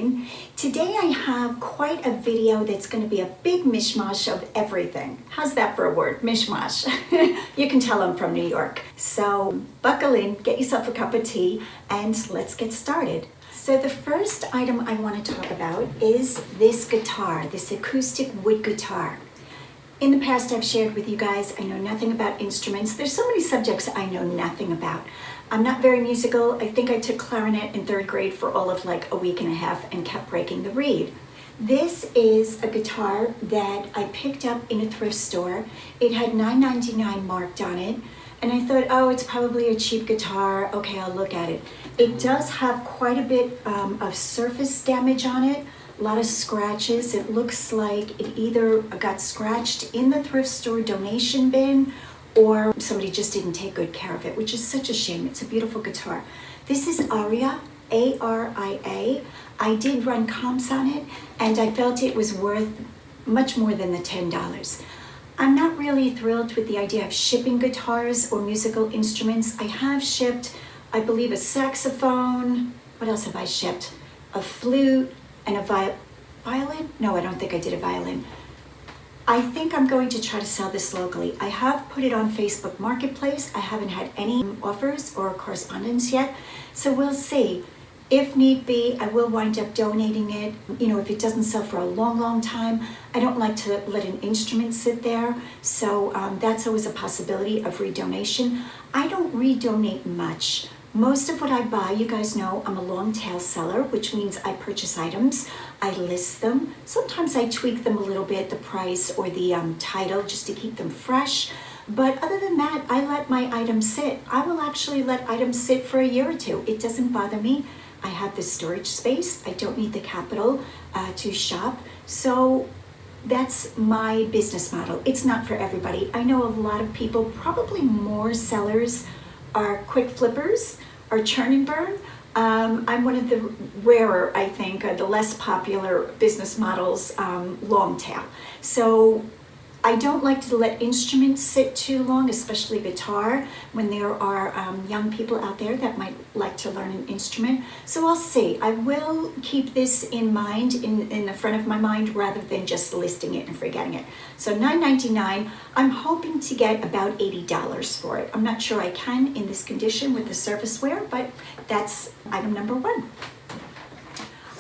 Buckling. Today I have quite a video that's going to be a big mishmash of everything. How's that for a word? Mishmash. You can tell I'm from New York. So buckle in, get yourself a cup of tea, and let's get started. So the first item I want to talk about is this guitar, this acoustic wood guitar. In the past, I've shared with you guys, I know nothing about instruments. There's so many subjects I know nothing about. I'm not very musical. I think I took clarinet in 3rd grade for all of like a week and a half and kept breaking the reed. This is a guitar that I picked up in a thrift store. It had $9.99 marked on it. And I thought, oh, it's probably a cheap guitar. Okay, I'll look at it. It does have quite a bit of surface damage on it. A lot of scratches. It looks like it either got scratched in the thrift store donation bin or somebody just didn't take good care of it, which is such a shame. It's a beautiful guitar. This is Aria, A-R-I-A. I did run comps on it, and I felt it was worth much more than the $10. I'm not really thrilled with the idea of shipping guitars or musical instruments. I have shipped, I believe, a saxophone. What else have I shipped? A flute and a violin? No, I don't think I did a violin. I think I'm going to try to sell this locally. I have put it on Facebook Marketplace. I haven't had any offers or correspondence yet, so we'll see. If need be, I will wind up donating it. You know, if it doesn't sell for a long, long time, I don't like to let an instrument sit there, so that's always a possibility of redonation. I don't redonate much. Most of what I buy, you guys know, I'm a long tail seller, which means I purchase items, I list them. Sometimes I tweak them a little bit, the price or the title, just to keep them fresh. But other than that, I let my items sit. I will actually let items sit for a year or two. It doesn't bother me. I have the storage space. I don't need the capital to shop. So that's my business model. It's not for everybody. I know a lot of people, probably more sellers, are quick flippers, or churn and burn. I'm one of the rarer, I think, the less popular business models, long tail. So I don't like to let instruments sit too long, especially guitar, when there are young people out there that might like to learn an instrument. So I'll see. I will keep this in mind, in the front of my mind, rather than just listing it and forgetting it. So $9.99, I'm hoping to get about $80 for it. I'm not sure I can in this condition with the surface wear, but that's item number 1.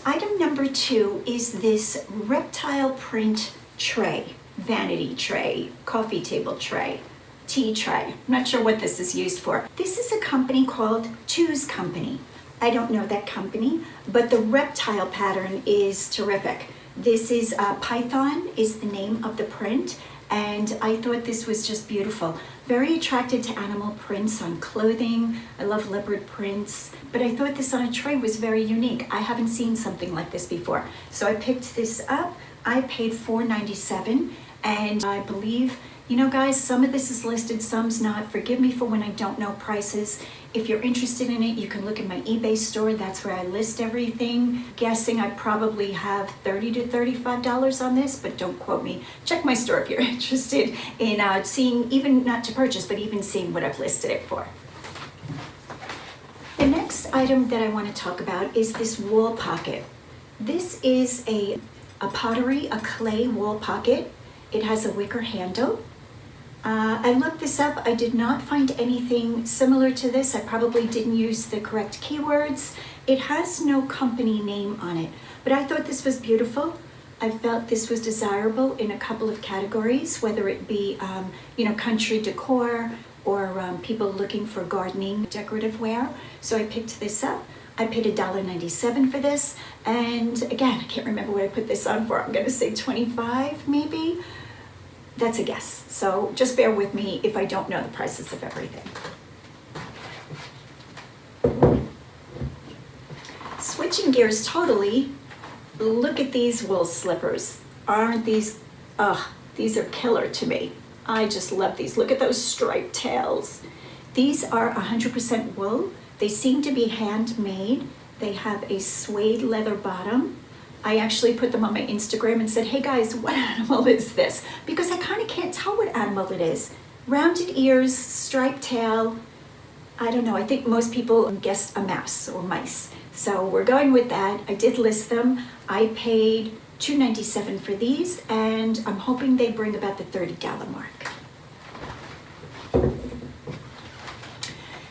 Item number 2 is this reptile print tray. Vanity tray, coffee table tray, tea tray. I'm not sure what this is used for. This is a company called Two's Company. I don't know that company, but the reptile pattern is terrific. This is Python is the name of the print, and I thought this was just beautiful. Very attracted to animal prints on clothing. I love leopard prints, but I thought this on a tray was very unique. I haven't seen something like this before. So I picked this up. I paid $4.97. And I believe, you know guys, some of this is listed, some's not. Forgive me for when I don't know prices. If you're interested in it, you can look at my eBay store. That's where I list everything. Guessing I probably have $30 to $35 on this, but don't quote me. Check my store if you're interested in seeing, even not to purchase, but even seeing what I've listed it for. The next item that I want to talk about is this wall pocket. This is a pottery, a clay wall pocket. It has a wicker handle. I looked this up. I did not find anything similar to this. I probably didn't use the correct keywords. It has no company name on it, but I thought this was beautiful. I felt this was desirable in a couple of categories, whether it be, country decor or people looking for gardening decorative wear. So I picked this up. I paid $1.97 for this, and again, I can't remember what I put this on for. I'm gonna say $25 maybe. That's a guess, so just bear with me if I don't know the prices of everything. Switching gears totally, look at these wool slippers. Aren't these, these are killer to me. I just love these. Look at those striped tails. These are 100% wool. They seem to be handmade. They have a suede leather bottom. I actually put them on my Instagram and said, hey guys, what animal is this? Because I kind of can't tell what animal it is. Rounded ears, striped tail. I don't know, I think most people guessed a mouse or mice. So we're going with that. I did list them. I paid $2.97 for these, and I'm hoping they bring about the $30 mark.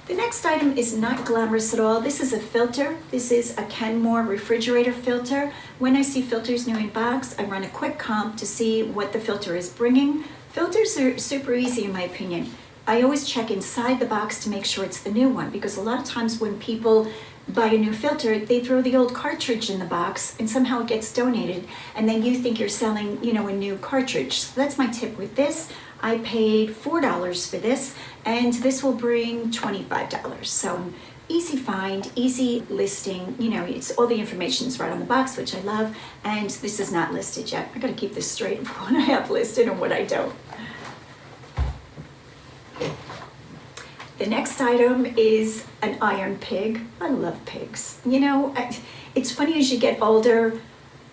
The next item is not glamorous at all. This is a filter. This is a Kenmore refrigerator filter. When I see filters new in box, I run a quick comp to see what the filter is bringing. Filters are super easy in my opinion. I always check inside the box to make sure it's the new one, because a lot of times when people buy a new filter, they throw the old cartridge in the box and somehow it gets donated, and then you think you're selling, a new cartridge. So that's my tip with this. I paid $4 for this, and this will bring $25. So easy find, easy listing. It's all the information's right on the box, which I love. And this is not listed yet. I got to keep this straight for what I have listed and what I don't. The next item is an iron pig. I love pigs. It's funny, as you get older,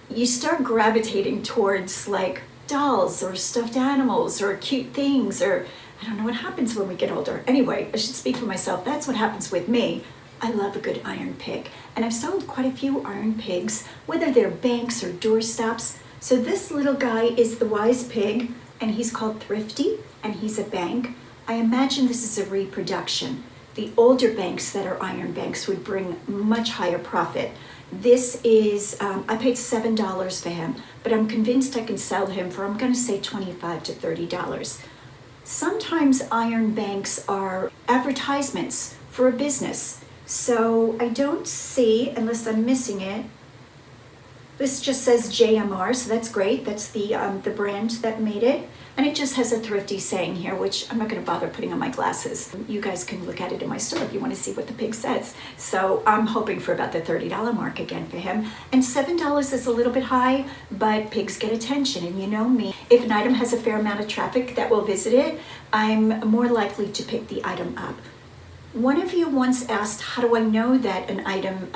you start gravitating towards like dolls or stuffed animals or cute things, or I don't know what happens when we get older. Anyway, I should speak for myself. That's what happens with me. I love a good iron pig. And I've sold quite a few iron pigs, whether they're banks or doorstops. So this little guy is the wise pig, and he's called Thrifty, and he's a bank. I imagine this is a reproduction. The older banks that are iron banks would bring much higher profit. This is, I paid $7 for him, but I'm convinced I can sell him for, I'm gonna say $25 to $30. Sometimes iron banks are advertisements for a business. So I don't see, unless I'm missing it, this just says JMR, so that's great. That's the brand that made it. And it just has a Thrifty saying here, which I'm not going to bother putting on my glasses. You guys can look at it in my store if you want to see what the pig says. So I'm hoping for about the $30 mark again for him. And $7 is a little bit high, but pigs get attention. And you know me, if an item has a fair amount of traffic that will visit it, I'm more likely to pick the item up. One of you once asked, how do I know that an item,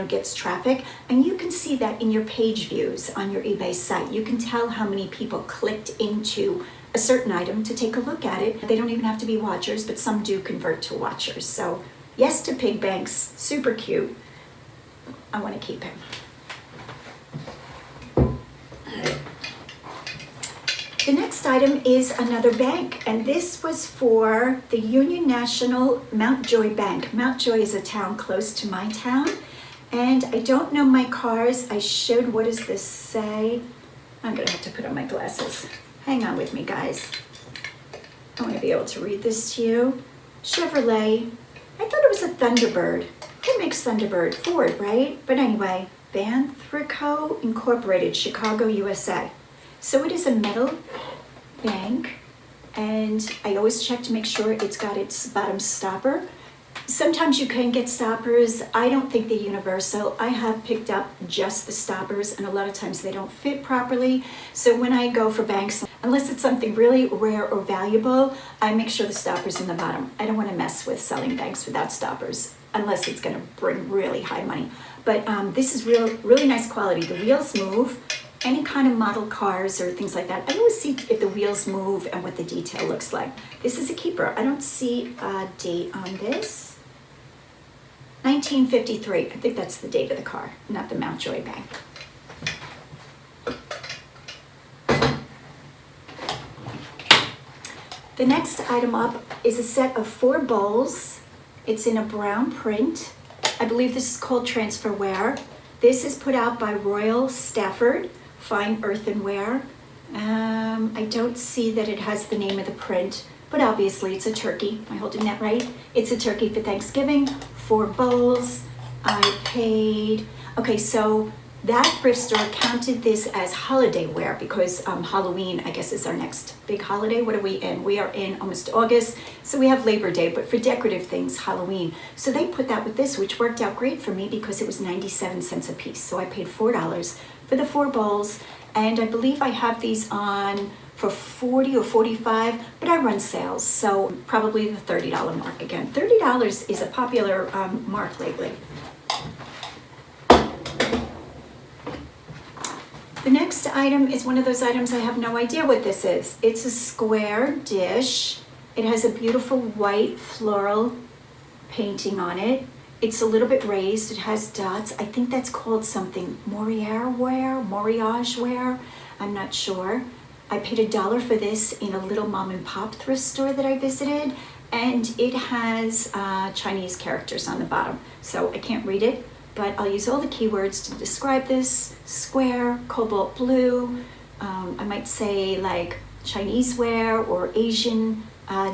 gets traffic? And you can see that in your page views on your eBay site. You can tell how many people clicked into a certain item to take a look at it. They don't even have to be watchers, but some do convert to watchers. So yes to pig banks, super cute. I want to keep him. The next item is another bank, and this was for the Union National Mountjoy Bank. Mountjoy is a town close to my town, and I don't know my cars. I should. What does this say? I'm gonna have to put on my glasses. Hang on with me, guys. I want to be able to read this to you. Chevrolet. I thought it was a Thunderbird. Who makes Thunderbird? Ford, right? But anyway, Banthrico Incorporated, Chicago, USA. So it is a metal bank, and I always check to make sure it's got its bottom stopper. Sometimes you can get stoppers. I don't think they're universal. I have picked up just the stoppers, and a lot of times they don't fit properly. So when I go for banks, unless it's something really rare or valuable, I make sure the stopper's in the bottom. I don't want to mess with selling banks without stoppers, unless it's going to bring really high money. But this is really nice quality. The wheels move. Any kind of model cars or things like that, I always see if the wheels move and what the detail looks like. This is a keeper. I don't see a date on this. 1953. I think that's the date of the car, not the Mountjoy Bank. The next item up is a set of 4 bowls. It's in a brown print. I believe this is called transferware. This is put out by Royal Stafford Fine Earthenware. I don't see that it has the name of the print, but obviously it's a turkey. Am I holding that right? It's a turkey for Thanksgiving. 4 bowls. I paid, okay, so that thrift store counted this as holiday wear because Halloween, I guess, is our next big holiday. What are we in? We are in almost August, so we have Labor Day, but for decorative things, Halloween. So they put that with this, which worked out great for me because it was 97 cents a piece. So I paid $4 for the 4 bowls, and I believe I have these on for 40 or 45, but I run sales, so probably the $30 mark again. $30 is a popular mark lately. The next item is one of those items I have no idea what this is. It's a square dish. It has a beautiful white floral painting on it. It's a little bit raised. It has dots. I think that's called something Moriage ware. I'm not sure. I paid $1 for this in a little mom and pop thrift store that I visited, and it has Chinese characters on the bottom, so I can't read it, but I'll use all the keywords to describe this. Square, cobalt blue, I might say like Chinese ware or Asian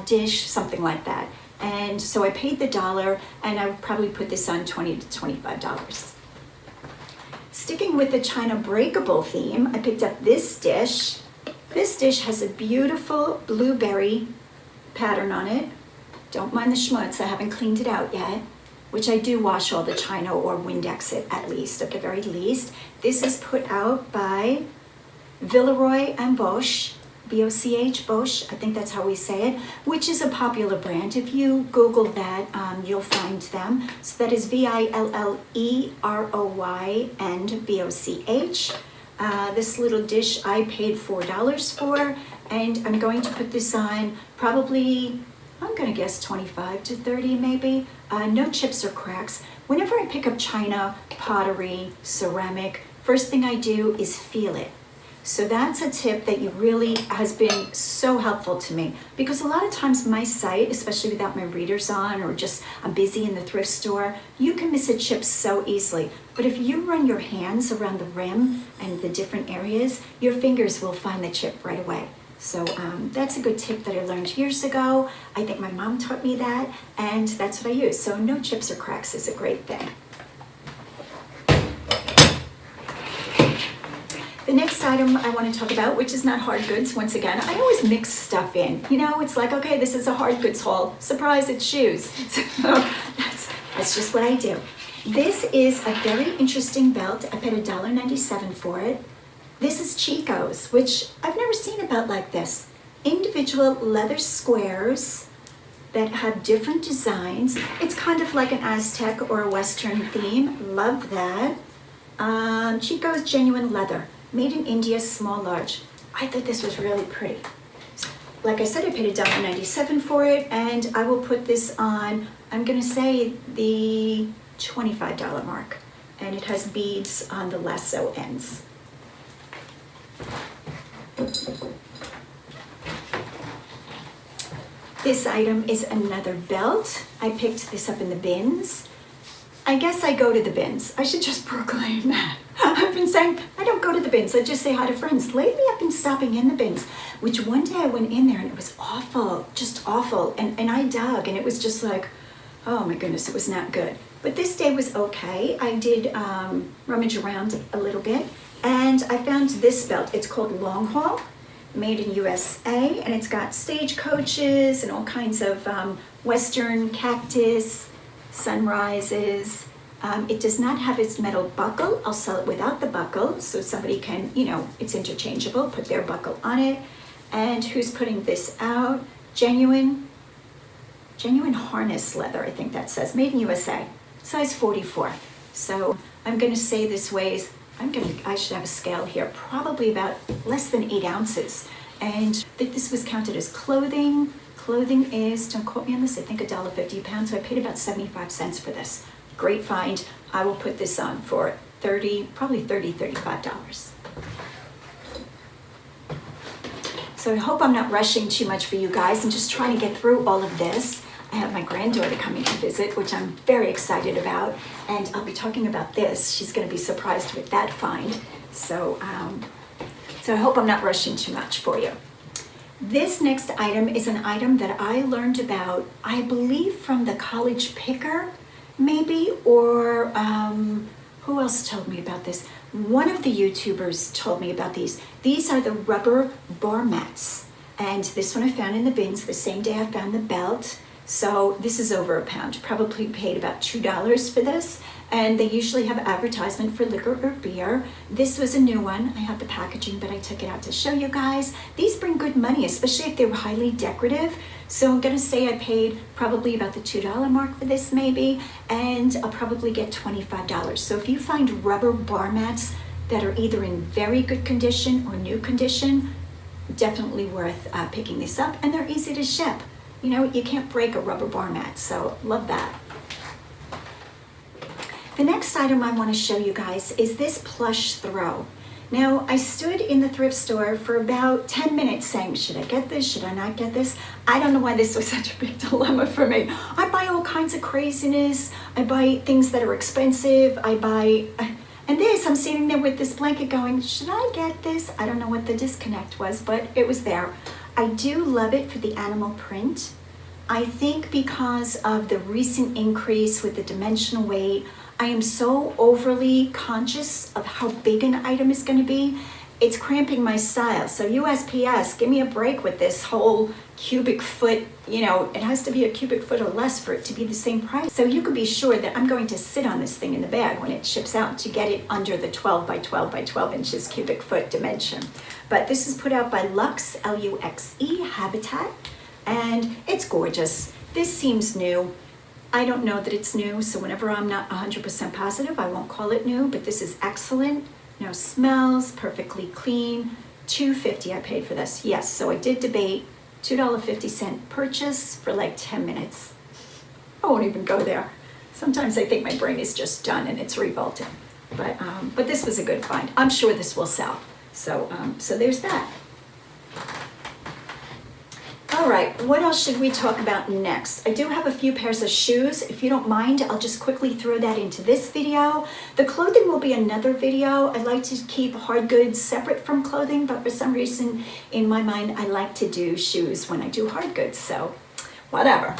dish, something like that. And so I paid the $1, and I would probably put this on $20 to $25. Sticking with the China breakable theme, I picked up this dish. This dish has a beautiful blueberry pattern on it. Don't mind the schmutz, I haven't cleaned it out yet, which I do wash all the china or Windex it at the very least. This is put out by Villeroy and Bosch, B-O-C-H, Bosch, I think that's how we say it, which is a popular brand. If you Google that, you'll find them. So that is Villeroy and B-O-C-H. This little dish I paid $4 for, and I'm going to put this on probably, I'm gonna guess 25 to 30 maybe. No chips or cracks. Whenever I pick up china, pottery, ceramic, first thing I do is feel it. So that's a tip that really has been so helpful to me, because a lot of times my site, especially without my readers on, or just I'm busy in the thrift store, you can miss a chip so easily. But if you run your hands around the rim and the different areas, your fingers will find the chip right away. So that's a good tip that I learned years ago. I think my mom taught me that, and that's what I use. So no chips or cracks is a great thing. The next item I want to talk about, which is not hard goods, once again, I always mix stuff in. You know, it's like, okay, this is a hard goods haul. Surprise, it's shoes. So that's just what I do. This is a very interesting belt. I paid $1.97 for it. This is Chico's, which I've never seen a belt like this. Individual leather squares that have different designs. It's kind of like an Aztec or a Western theme. Love that. Chico's genuine leather. Made in India, small, large. I thought this was really pretty. Like I said, I paid $1.97 for it, and I will put this on, I'm gonna say the $25 mark. And it has beads on the lasso ends. This item is another belt. I picked this up in the bins. I guess I go to the bins. I should just proclaim that. I've been saying, I don't go to the bins. I just say hi to friends. Lately, I've been stopping in the bins, which one day I went in there and it was awful, just awful. And I dug, and it was just like, oh my goodness, it was not good. But this day was okay. I did rummage around a little bit, and I found this belt. It's called Long Haul, made in USA, and it's got stagecoaches and all kinds of Western cactus, sunrises. It does not have its metal buckle. I'll sell it without the buckle, so somebody can, you know, it's interchangeable, put their buckle on it. And who's putting this out? Genuine harness leather, I think that says, made in USA, size 44. So I'm gonna say this weighs, I should have a scale here, probably about less than 8 ounces. And this was counted as clothing. Clothing is, don't quote me on this, I think $1.50 a pound, so I paid about 75 cents for this. Great find. I will put this on for probably $35. So I hope I'm not rushing too much for you guys. I'm just trying to get through all of this. I have my granddaughter coming to visit, which I'm very excited about, and I'll be talking about this. She's going to be surprised with that find. So I hope I'm not rushing too much for you. This next item is an item that I learned about, I believe, from the College Picker, maybe, or who else told me about this? One of the YouTubers told me about these. These are the rubber bar mats, and this one I found in the bins the same day I found the belt. So this is over a pound. Probably paid about $2 for this, and they usually have advertisement for liquor or beer. This was a new one. I have the packaging, but I took it out to show you guys. These bring good money, especially if they're highly decorative. So I'm gonna say I paid probably about the $2 mark for this maybe, and I'll probably get $25. So if you find rubber bar mats that are either in very good condition or new condition, definitely worth picking this up, and they're easy to ship. You know, you can't break a rubber bar mat, so love that. The next item I want to show you guys is this plush throw. Now, I stood in the thrift store for about 10 minutes saying, should I get this? Should I not get this? I don't know why this was such a big dilemma for me. I buy all kinds of craziness. I buy things that are expensive. And this, I'm sitting there with this blanket going, should I get this? I don't know what the disconnect was, but it was there. I do love it for the animal print. I think because of the recent increase with the dimensional weight, I am so overly conscious of how big an item is going to be. It's cramping my style. So USPS, give me a break with this whole cubic foot, it has to be a cubic foot or less for it to be the same price. So you can be sure that I'm going to sit on this thing in the bag when it ships out to get it under the 12 by 12 by 12 inches cubic foot dimension. But this is put out by Luxe, L-U-X-E, Habitat, and it's gorgeous. This seems new. I don't know that it's new, so whenever I'm not 100% positive, I won't call it new, but this is excellent. No smells, perfectly clean. $2.50 I paid for this. Yes, so I did debate $2.50 purchase for like 10 minutes. I won't even go there. Sometimes I think my brain is just done and it's revolting. But this was a good find. I'm sure this will sell. So there's that. All right, what else should we talk about next? I do have a few pairs of shoes. If you don't mind, I'll just quickly throw that into this video. The clothing will be another video. I like to keep hard goods separate from clothing, but for some reason in my mind, I like to do shoes when I do hard goods, so whatever.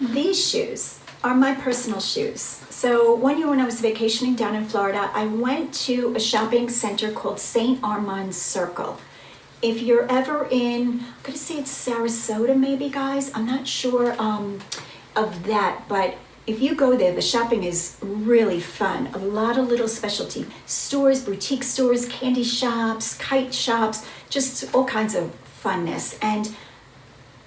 These shoes are my personal shoes. So one year when I was vacationing down in Florida, I went to a shopping center called St. Armand's Circle. If you're ever in, I'm gonna say it's Sarasota maybe, guys. I'm not sure of that, but if you go there, the shopping is really fun. A lot of little specialty stores, boutique stores, candy shops, kite shops, just all kinds of funness. And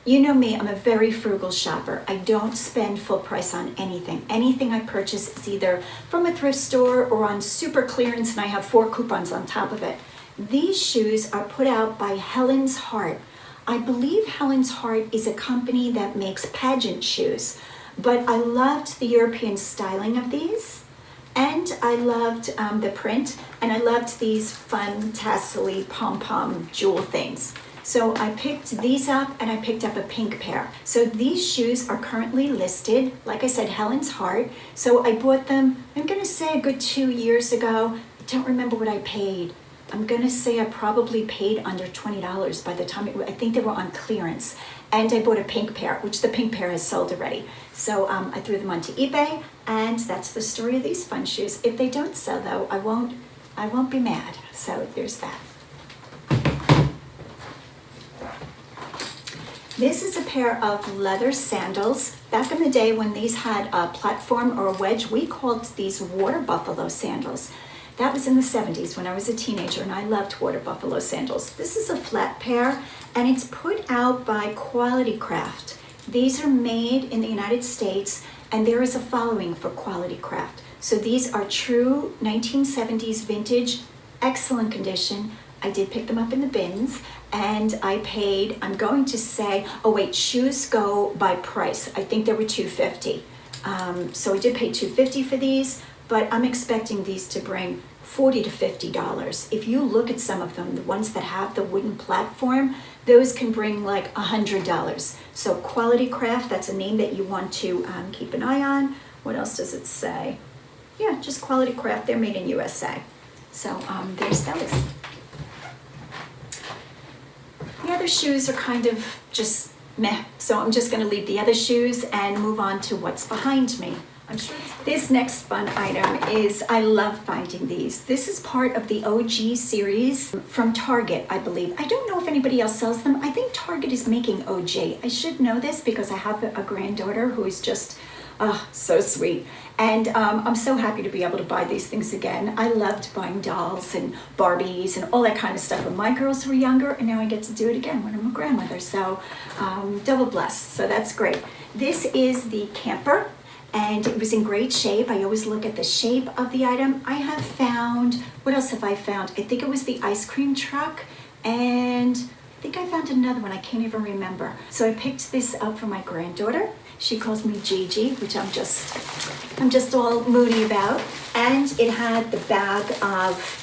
you know me, I'm a very frugal shopper. I don't spend full price on anything. Anything I purchase is either from a thrift store or on super clearance, and I have 4 coupons on top of it. These shoes are put out by Helen's Heart. I believe Helen's Heart is a company that makes pageant shoes, but I loved the European styling of these, and I loved the print, and I loved these fun tassel-y pom-pom jewel things. So I picked these up, and I picked up a pink pair. So these shoes are currently listed, like I said, Helen's Heart. So I bought them, I'm gonna say a good 2 years ago. I don't remember what I paid. I'm gonna say I probably paid under $20 by the time I think they were on clearance. And I bought a pink pair, which the pink pair has sold already. So I threw them onto eBay, and that's the story of these fun shoes. If they don't sell though, I won't be mad. So there's that. This is a pair of leather sandals. Back in the day when these had a platform or a wedge, we called these water buffalo sandals. That was in the 70s when I was a teenager, and I loved water buffalo sandals. This is a flat pair, and it's put out by Quality Craft. These are made in the United States, and there is a following for Quality Craft. So these are true 1970s vintage, excellent condition. I did pick them up in the bins, and I paid, I'm going to say, oh wait, shoes go by price. I think they were $2.50. So I did pay $2.50 for these, but I'm expecting these to bring $40 to $50. If you look at some of them, the ones that have the wooden platform, those can bring like $100. So Quality Craft, that's a name that you want to keep an eye on. What else does it say? Yeah, just Quality Craft, they're made in USA. So there's those. The other shoes are kind of just meh, so I'm just gonna leave the other shoes and move on to what's behind me. I'm sure this next fun item is, I love finding these. This is part of the OG series from Target, I believe. I don't know if anybody else sells them. I think Target is making OG. I should know this because I have a granddaughter who is just so sweet. And I'm so happy to be able to buy these things again. I loved buying dolls and Barbies and all that kind of stuff when my girls were younger, and now I get to do it again when I'm a grandmother. So double blessed, so that's great. This is the camper, and it was in great shape. I always look at the shape of the item. I have found, what else have I found? I think it was the ice cream truck, and I think I found another one, I can't even remember. So I picked this up for my granddaughter, She calls me Gigi, which I'm just all moody about. And it had the bag of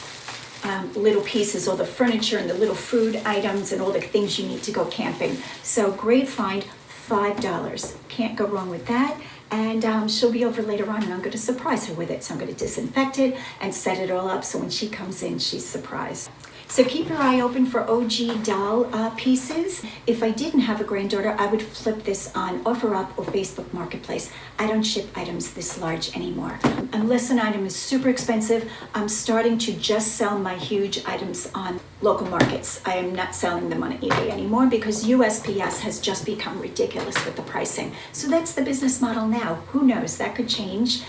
little pieces, all the furniture and the little food items and all the things you need to go camping. So great find, $5. Can't go wrong with that. And she'll be over later on and I'm going to surprise her with it. So I'm going to disinfect it and set it all up so when she comes in, she's surprised. So keep your eye open for OG doll pieces. If I didn't have a granddaughter, I would flip this on OfferUp or Facebook Marketplace. I don't ship items this large anymore. Unless an item is super expensive, I'm starting to just sell my huge items on local markets. I am not selling them on eBay anymore because USPS has just become ridiculous with the pricing. So that's the business model now. Who knows? That could change.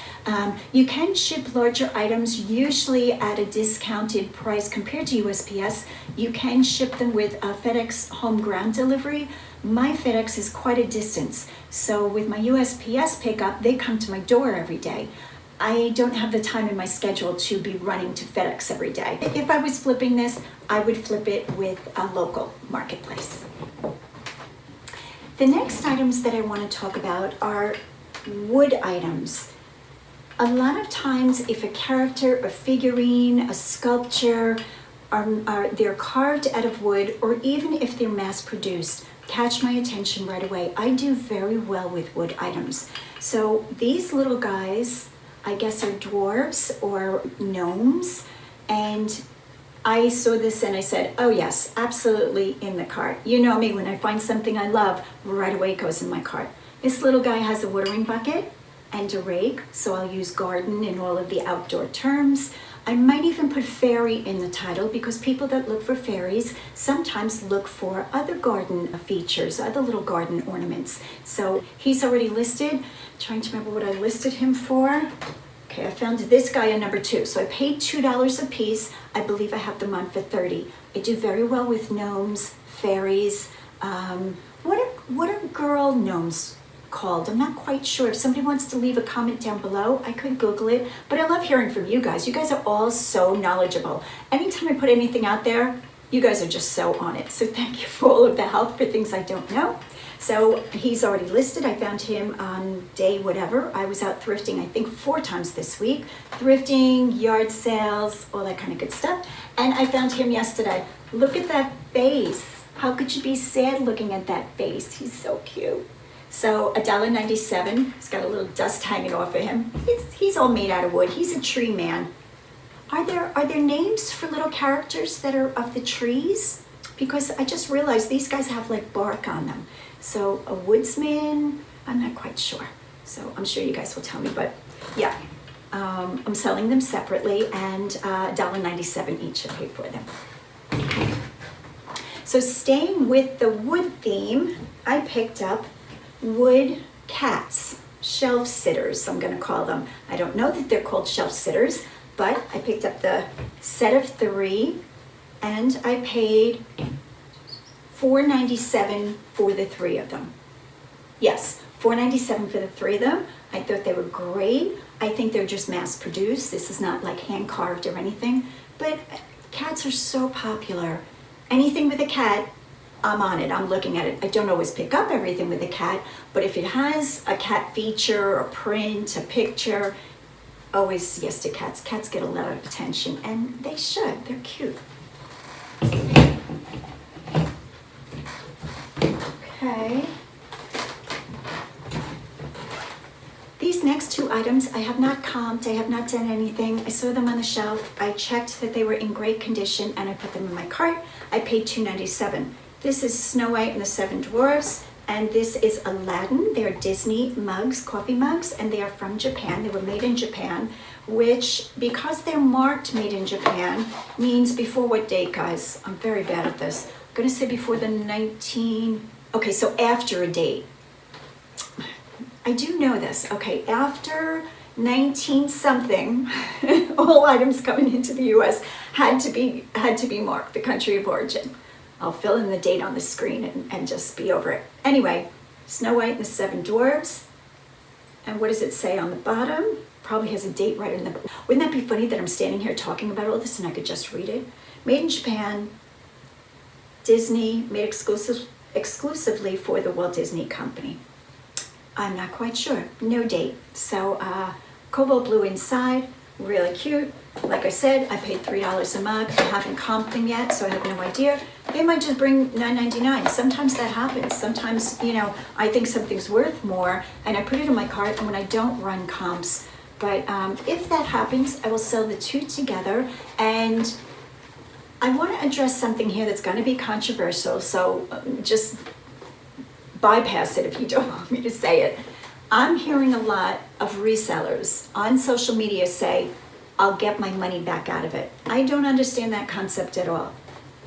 You can ship larger items, usually at a discounted price compared to USPS. You can ship them with FedEx home ground delivery. My FedEx is quite a distance. So with my USPS pickup, they come to my door every day. I don't have the time in my schedule to be running to FedEx every day. If I was flipping this, I would flip it with a local marketplace. The next items that I want to talk about are wood items. A lot of times if a character, a figurine, a sculpture, they're carved out of wood, or even if they're mass produced, catch my attention right away. I do very well with wood items. So these little guys, I guess, are dwarves or gnomes, and I saw this and I said, oh yes, absolutely in the cart. You know me, when I find something I love, right away it goes in my cart. This little guy has a watering bucket and a rake, so I'll use garden in all of the outdoor terms. I might even put fairy in the title because people that look for fairies sometimes look for other garden features, other little garden ornaments. So he's already listed. Trying to remember what I listed him for. Okay, I found this guy on number 2. So I paid $2 a piece. I believe I have them on for $30. I do very well with gnomes, fairies. What are girl gnomes called? I'm not quite sure. If somebody wants to leave a comment down below, I could Google it. But I love hearing from you guys. You guys are all so knowledgeable. Anytime I put anything out there, you guys are just so on it. So thank you for all of the help for things I don't know. So he's already listed. I found him on day whatever. I was out thrifting, I think 4 times this week. Thrifting, yard sales, all that kind of good stuff. And I found him yesterday. Look at that face. How could you be sad looking at that face? He's so cute. So $1.97. He's got a little dust hanging off of him. He's all made out of wood. He's a tree man. Are there names for little characters that are of the trees? Because I just realized these guys have like bark on them. So a woodsman, I'm not quite sure. So I'm sure you guys will tell me, but yeah. I'm selling them separately and $1.97 each I paid for them. So staying with the wood theme, I picked up wood cats, shelf sitters, I'm gonna call them. I don't know that they're called shelf sitters, but I picked up the set of 3 and I paid $4.97 for the 3 of them. Yes, $4.97 for the 3 of them. I thought they were great. I think they're just mass produced. This is not like hand carved or anything, but cats are so popular. Anything with a cat, I'm on it, I'm looking at it. I don't always pick up everything with a cat, but if it has a cat feature, a print, a picture, always yes to cats. Cats get a lot of attention, and they should, they're cute. Okay. These next 2 items, I have not comped, I have not done anything. I saw them on the shelf, I checked that they were in great condition, and I put them in my cart. I paid $2.97. This is Snow White and the 7 Dwarfs, and this is Aladdin. They're Disney mugs, coffee mugs, and they are from Japan. They were made in Japan, which, because they're marked made in Japan, means before what date, guys? I'm very bad at this. I'm gonna say before the okay, so after a date. I do know this. Okay, after 19 something, all items coming into the US had to be marked, the country of origin. I'll fill in the date on the screen and just be over it. Anyway, Snow White and the 7 Dwarfs. And what does it say on the bottom? Probably has a date right in the... Wouldn't that be funny that I'm standing here talking about all this and I could just read it? Made in Japan, Disney, made exclusively for the Walt Disney Company. I'm not quite sure. No date. So cobalt blue inside, really cute. Like I said, I paid $3 a mug. I haven't comped them yet, so I have no idea. They might just bring $9.99. Sometimes that happens. Sometimes, I think something's worth more, and I put it in my cart, and when I don't run comps. But if that happens, I will sell the two together. And I want to address something here that's going to be controversial, so just bypass it if you don't want me to say it. I'm hearing a lot of resellers on social media say, I'll get my money back out of it. I don't understand that concept at all.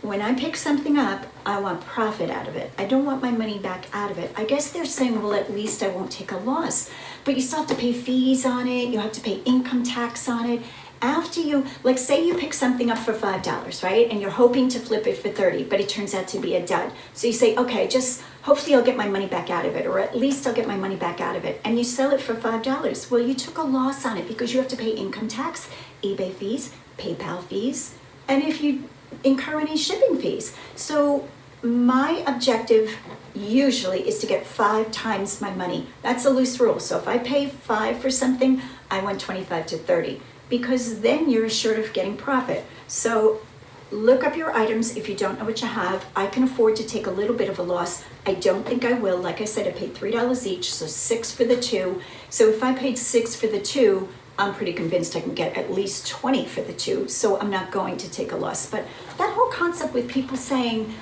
When I pick something up, I want profit out of it. I don't want my money back out of it. I guess they're saying, well, at least I won't take a loss. But you still have to pay fees on it. You have to pay income tax on it. After you, like say you pick something up for $5, right? And you're hoping to flip it for 30, but it turns out to be a dud. So you say, okay, just hopefully I'll get my money back out of it, or at least I'll get my money back out of it. And you sell it for $5. Well, you took a loss on it because you have to pay income tax, eBay fees, PayPal fees, and if you incur any shipping fees. So my objective usually is to get 5 times my money. That's a loose rule. So if I pay 5 for something, I want 25 to 30. Because then you're assured of getting profit. So look up your items if you don't know what you have. I can afford to take a little bit of a loss. I don't think I will. Like I said, I paid $3 each, so $6 for the two. So if I paid $6 for the two, I'm pretty convinced I can get at least 20 for the two, so I'm not going to take a loss. But that whole concept with people saying,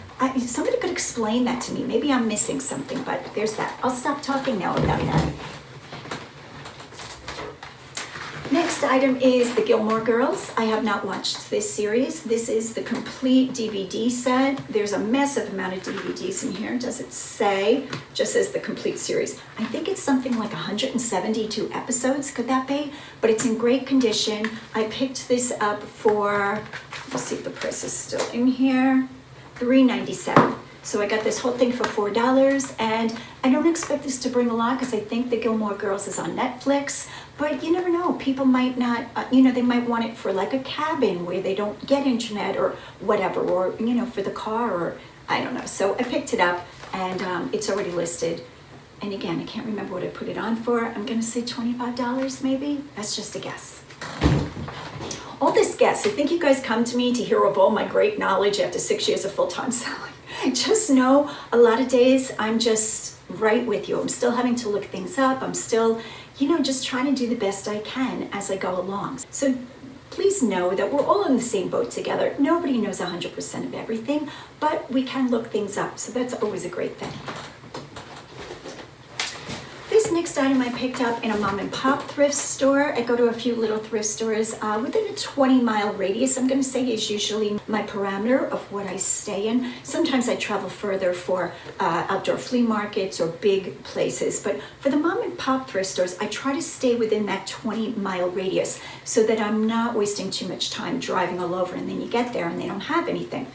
somebody could explain that to me. Maybe I'm missing something, but there's that. I'll stop talking now about that. Next item is the Gilmore Girls. I have not watched this series. This is the complete DVD set. There's a massive amount of DVDs in here. Does it say? Just says the complete series. I think it's something like 172 episodes. Could that be? But it's in great condition. I picked this up for, let's see if the price is still in here, $3.97. So I got this whole thing for $4, and I don't expect this to bring a lot because I think the Gilmore Girls is on Netflix, but you never know. People might not, they might want it for like a cabin where they don't get internet or whatever, or, for the car, or I don't know. So I picked it up, and it's already listed. And again, I can't remember what I put it on for. I'm going to say $25 maybe. That's just a guess. All this guess, I think you guys come to me to hear of all my great knowledge after 6 years of full-time selling. Just know a lot of days I'm just right with you. I'm still having to look things up. I'm still, just trying to do the best I can as I go along. So please know that we're all in the same boat together. Nobody knows 100% of everything, but we can look things up. So that's always a great thing. This next item I picked up in a mom and pop thrift store. I go to a few little thrift stores within a 20-mile radius. I'm going to say is usually my parameter of what I stay in. Sometimes I travel further for outdoor flea markets or big places, but for the mom and pop thrift stores, I try to stay within that 20-mile radius so that I'm not wasting too much time driving all over, and then you get there and they don't have anything.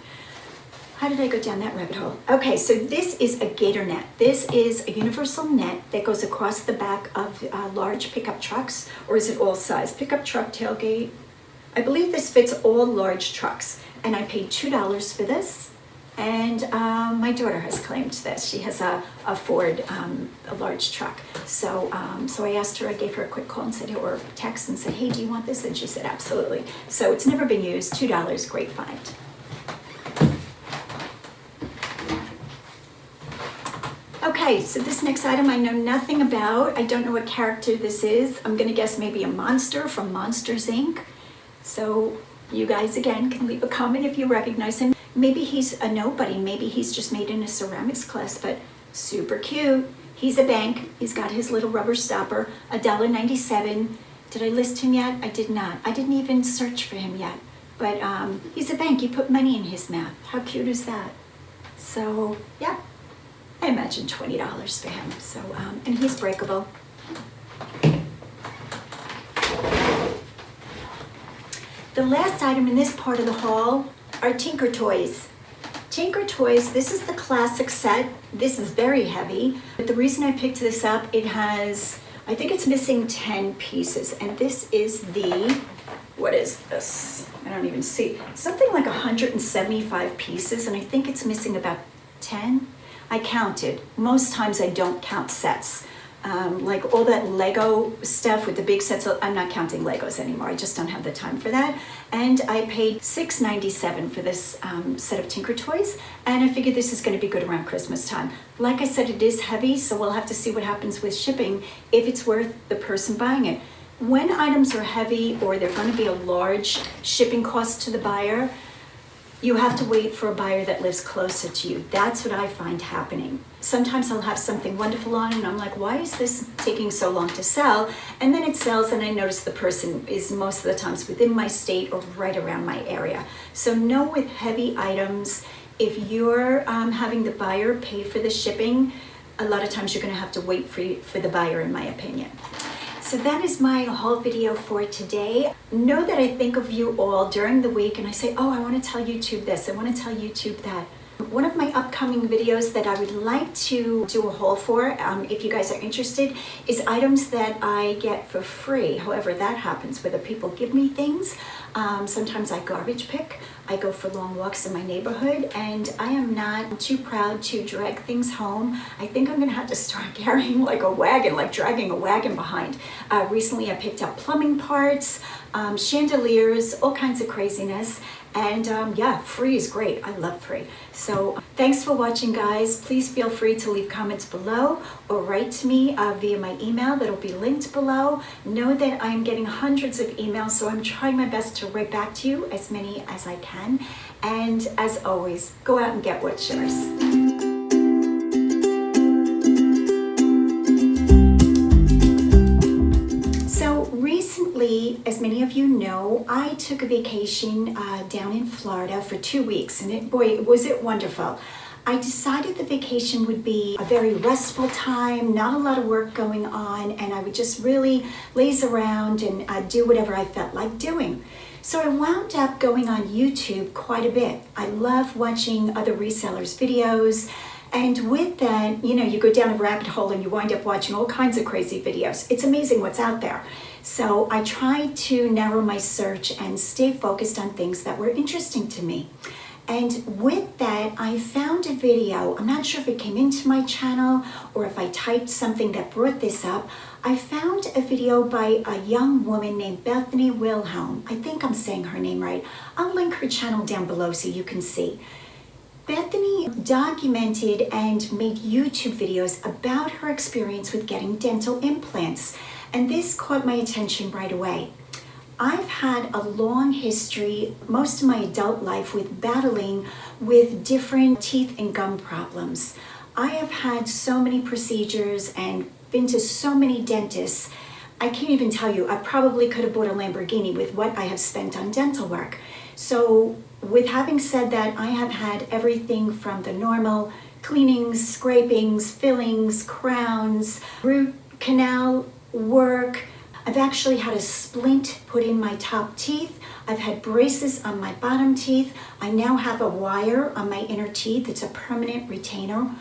How did I go down that rabbit hole? Okay, so this is a gator net. This is a universal net that goes across the back of large pickup trucks, or is it all size? Pickup truck, tailgate. I believe this fits all large trucks. And I paid $2 for this. And my daughter has claimed this. She has a Ford, a large truck. So I asked her, I gave her a quick call and said, or text and said, hey, do you want this? And she said, absolutely. So it's never been used, $2, great find. Okay, so this next item I know nothing about. I don't know what character this is. I'm gonna guess maybe a monster from Monsters, Inc. So you guys, again, can leave a comment if you recognize him. Maybe he's a nobody. Maybe he's just made in a ceramics class, but super cute. He's a bank. He's got his little rubber stopper, $1.97. Did I list him yet? I did not. I didn't even search for him yet. But he's a bank. You put money in his mouth. How cute is that? So, yeah. I imagine $20 for him. So, and he's breakable. The last item in this part of the haul are Tinker Toys. Tinker Toys, this is the classic set. This is very heavy, but the reason I picked this up, it has, I think it's missing 10 pieces, and this is the, what is this? I don't even see. Something like 175 pieces, and I think it's missing about 10. I counted. Most times I don't count sets. like all that Lego stuff with the big sets. I'm not counting Legos anymore. I just don't have the time for that. And I paid $6.97 for this set of Tinker Toys. And I figured this is going to be good around Christmas time. Like I said, it is heavy, so we'll have to see what happens with shipping, if it's worth the person buying it. When items are heavy or they're going to be a large shipping cost to the buyer, you have to wait for a buyer that lives closer to you. That's what I find happening. Sometimes I'll have something wonderful on and I'm like, why is this taking so long to sell? And then it sells and I notice the person is most of the times within my state or right around my area. So know with heavy items, if you're having the buyer pay for the shipping, a lot of times you're gonna have to wait for the buyer, in my opinion. So that is my whole video for today. Know that I think of you all during the week and I say, oh, I want to tell YouTube this, I want to tell YouTube that. One of my upcoming videos that I would like to do a haul for, if you guys are interested, is items that I get for free. However that happens, whether people give me things. Sometimes I garbage pick. I go for long walks in my neighborhood and I am not too proud to drag things home. I think I'm gonna have to start carrying like a wagon, like dragging a wagon behind. Recently I picked up plumbing parts, chandeliers, all kinds of craziness. And yeah, free is great. I love free. So thanks for watching, guys. Please feel free to leave comments below or write to me via my email that'll be linked below. Know that I'm getting hundreds of emails, so I'm trying my best to write back to you, as many as I can. And as always, go out and get what's yours. Recently, as many of you know, I took a vacation down in Florida for 2 weeks, and was it wonderful. I decided the vacation would be a very restful time, not a lot of work going on, and I would just really laze around and do whatever I felt like doing. So I wound up going on YouTube quite a bit. I love watching other resellers' videos. And with that, you know, you go down a rabbit hole and you wind up watching all kinds of crazy videos. It's amazing what's out there. So I tried to narrow my search and stay focused on things that were interesting to me. And with that, I found a video. I'm not sure if it came into my channel or if I typed something that brought this up. I found a video by a young woman named Bethany Wilhelm. I think I'm saying her name right. I'll link her channel down below so you can see. Bethany documented and made YouTube videos about her experience with getting dental implants, and this caught my attention right away. I've had a long history, most of my adult life, with battling with different teeth and gum problems. I have had so many procedures and been to so many dentists. I can't even tell you, I probably could have bought a Lamborghini with what I have spent on dental work. So with having said that, I have had everything from the normal cleanings, scrapings, fillings, crowns, root canal work. I've actually had a splint put in my top teeth. I've had braces on my bottom teeth. I now have a wire on my inner teeth. It's a permanent retainer.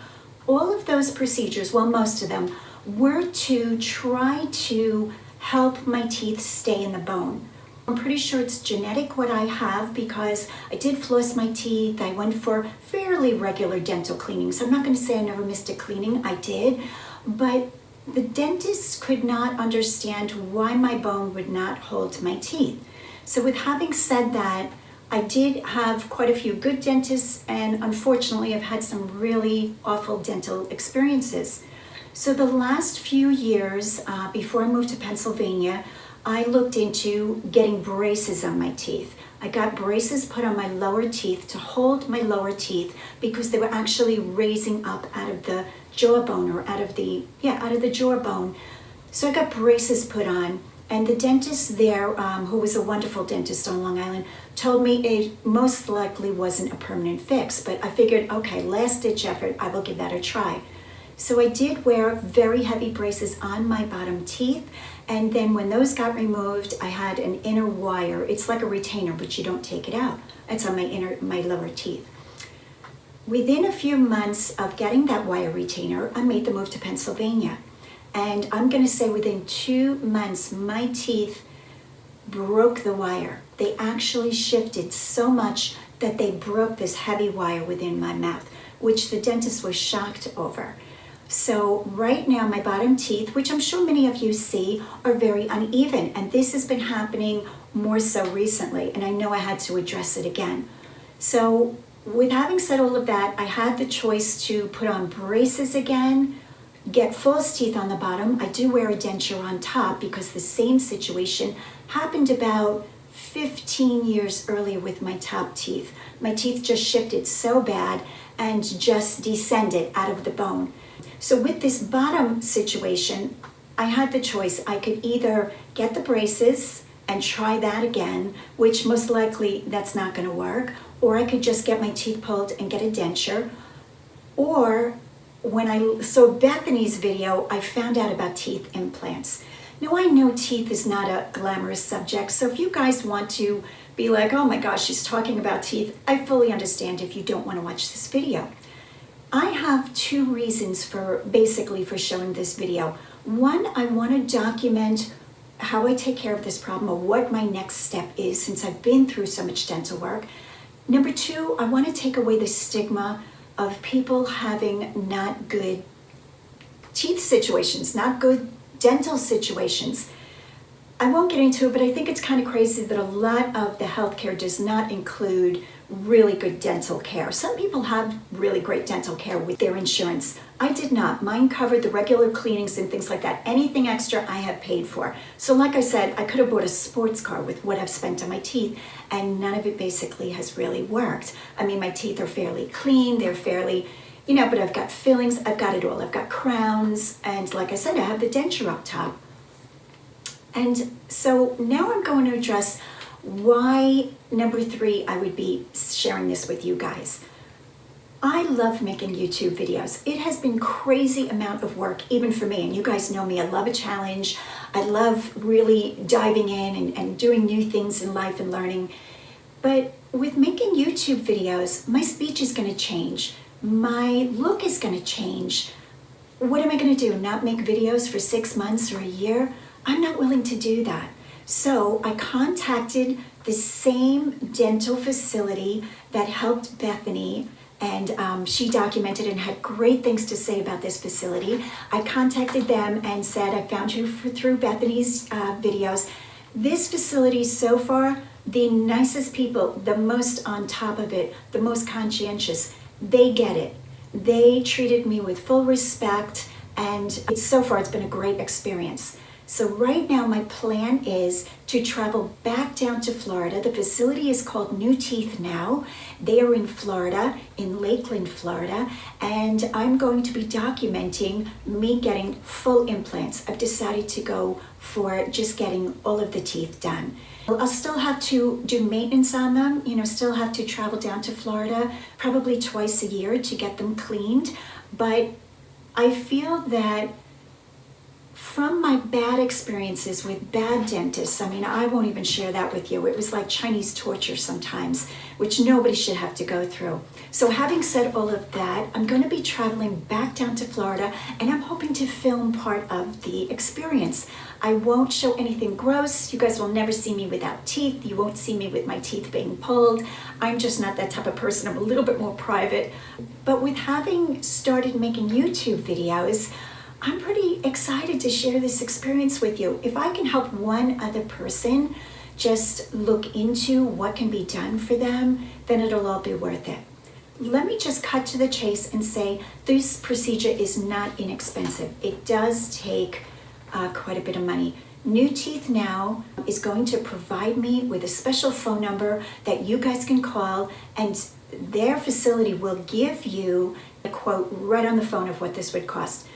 All of those procedures, well, most of them, were to try to help my teeth stay in the bone. I'm pretty sure it's genetic what I have because I did floss my teeth. I went for fairly regular dental cleanings. I'm not going to say I never missed a cleaning. I did. But the dentists could not understand why my bone would not hold my teeth. So with having said that, I did have quite a few good dentists, and unfortunately I've had some really awful dental experiences. So the last few years, before I moved to Pennsylvania, I looked into getting braces on my teeth. I got braces put on my lower teeth to hold my lower teeth because they were actually raising up out of the jawbone or out of the jawbone. So I got braces put on, and the dentist there, who was a wonderful dentist on Long Island, told me it most likely wasn't a permanent fix, but I figured, okay, last ditch effort, I will give that a try. So I did wear very heavy braces on my bottom teeth, and then when those got removed, I had an inner wire. It's like a retainer, but you don't take it out. It's on my lower teeth. Within a few months of getting that wire retainer, I made the move to Pennsylvania. And I'm gonna say within 2 months, my teeth broke the wire. They actually shifted so much that they broke this heavy wire within my mouth, which the dentist was shocked over. So right now my bottom teeth, which I'm sure many of you see, are very uneven, and this has been happening more so recently, and I know I had to address it again. So with having said all of that, I had the choice to put on braces again, get false teeth on the bottom. I do wear a denture on top because the same situation happened about 15 years earlier with my top teeth. My teeth just shifted so bad and just descended out of the bone. So with this bottom situation, I had the choice. I could either get the braces and try that again, which most likely that's not going to work, or I could just get my teeth pulled and get a denture. Or when I saw Bethany's video, I found out about teeth implants. Now I know teeth is not a glamorous subject, so if you guys want to be like, oh my gosh, she's talking about teeth, I fully understand if you don't want to watch this video. I have two reasons for showing this video. One, I want to document how I take care of this problem or what my next step is since I've been through so much dental work. Number two, I want to take away the stigma of people having not good teeth situations, not good dental situations. I won't get into it, but I think it's kind of crazy that a lot of the healthcare does not include really good dental care. Some people have really great dental care with their insurance. I did not. Mine covered the regular cleanings and things like that. Anything extra I have paid for. So like I said, I could have bought a sports car with what I've spent on my teeth, and none of it basically has really worked. I mean, my teeth are fairly clean, they're fairly, but I've got fillings, I've got it all. I've got crowns, and like I said, I have the denture up top. And so now I'm going to address why, number three, I would be sharing this with you guys. I love making YouTube videos. It has been crazy amount of work, even for me, and you guys know me, I love a challenge. I love really diving in and doing new things in life and learning. But with making YouTube videos, my speech is going to change. My look is going to change. What am I going to do? Not make videos for 6 months or a year? I'm not willing to do that. So I contacted the same dental facility that helped Bethany, and she documented and had great things to say about this facility. I contacted them and said, I found you through Bethany's videos. This facility so far, the nicest people, the most on top of it, the most conscientious, they get it. They treated me with full respect, and so far it's been a great experience. So right now my plan is to travel back down to Florida. The facility is called New Teeth now. They are in Florida, in Lakeland, Florida, and I'm going to be documenting me getting full implants. I've decided to go for just getting all of the teeth done. I'll still have to do maintenance on them, still have to travel down to Florida probably twice a year to get them cleaned, but I feel that from my bad experiences with bad dentists, I won't even share that with you. It was like Chinese torture sometimes, which nobody should have to go through. So having said all of that, I'm going to be traveling back down to Florida, and I'm hoping to film part of the experience. I won't show anything gross. You guys will never see me without teeth. You won't see me with my teeth being pulled. I'm just not that type of person. I'm a little bit more private. But with having started making YouTube videos, I'm pretty excited to share this experience with you. If I can help one other person just look into what can be done for them, then it'll all be worth it. Let me just cut to the chase and say this procedure is not inexpensive. It does take quite a bit of money. New Teeth Now is going to provide me with a special phone number that you guys can call, and their facility will give you a quote right on the phone of what this would cost.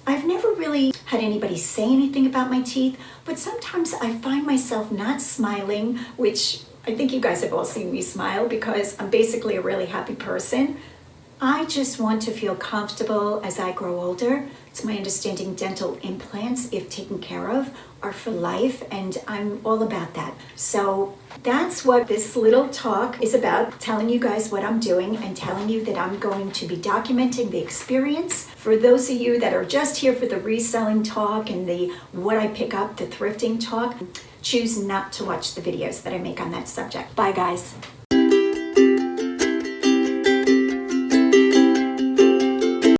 I've never really had anybody say anything about my teeth, but sometimes I find myself not smiling, which I think you guys have all seen me smile because I'm basically a really happy person. I just want to feel comfortable as I grow older. It's my understanding dental implants, if taken care of, are for life, and I'm all about that. So that's what this little talk is about, telling you guys what I'm doing and telling you that I'm going to be documenting the experience. For those of you that are just here for the reselling talk and the what I pick up, the thrifting talk, choose not to watch the videos that I make on that subject. Bye guys.